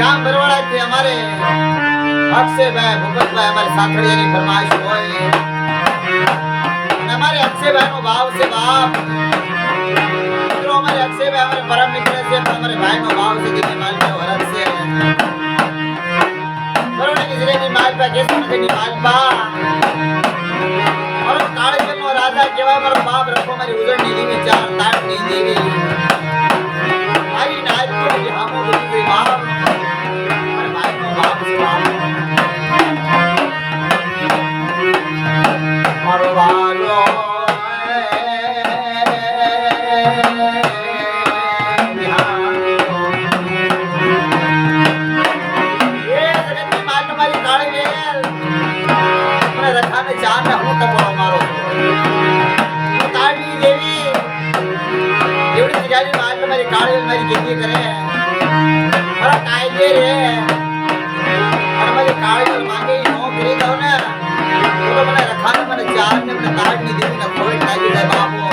ગામ બરવાડાથી અમારે અક્ષયભાઈ ભૂપતભાઈ અમારે સાથળિયાની ફરમાઈશ હોય અને અમારે અક્ષયભાઈનો ભાવ છે બાપ મિત્રો અમારે અક્ષયભાઈ અમારે પરમ મિત્ર છે પણ અમારે ભાઈનો ભાવ છે કે માલપા વરસ છે બરોડાની જિલ્લાની માલપા કેશવનગરની માલપા મારો કાળજનો રાજા કહેવાય મારો બાપ રખો મારી ઉજળની દેવી ચાર તાટની દેવી મારી નાચ તો હામો દેવી બાપ મારા ભાઈનો બાપ છે બાપ મારો વાલો મારી ખેતી કરે મારા કાયદે રે અને મારી કાળી માંગે નો કરી દઉં ને તો મને રખાને મને ચાર ને મને તાડ ની દેવી ને ખોટ લાગી જાય બાપો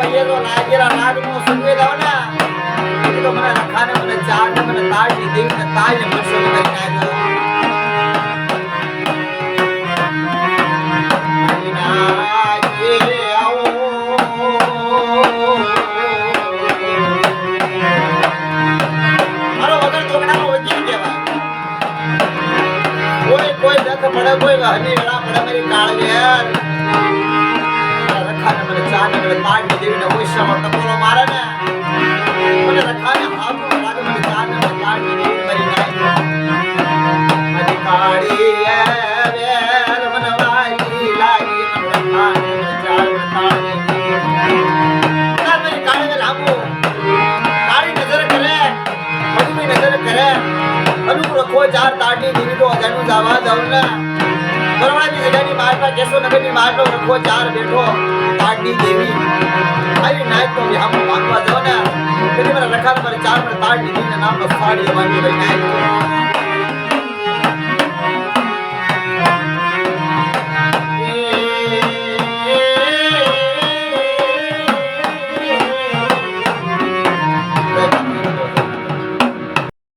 ભઈએ તો લાગેલા લાગનો સંગે દાવ ને તો મને રખાને મને ચાર ને મને તાળ ની દેવી ને તાળ ને મરસો કરી નાખ્યો મારો વગર તોકડાનો વકીલ કહેવાય કોઈ દખ પડે કોઈ હની વેળા પડે મારી કાળવેર રખાને મને ચાર ને મને તાળ ની દેવી ને ઓછામાં ટકોરો મારે ને મને રખાને હાથો લાગે મને ચાર ને મને તાળ ની દેવી મરી નાખ્યો મારી કાળી વેર મને વાલી લાગી મને રખાને મને ચાર ને તાળ ની દેવી મારી કાળી વેર આમો કાળી નજર કરે મધુની નજર કરે અનુકૂળ રખો ચાર તાળ ની દેવી તો અજાનું જવા દઉં ને બરવાડાની જગ્યાની માલપા કેશવનગરની માલપા રખો ચાર બેઠો તાડની દેવી આઈ નાચ તો હમ માંગવા જાવ ને તેથી મને રખા મારે ચાર પર તાડની દેવીના નામ પર સાડી વાંચી લઈ નાખ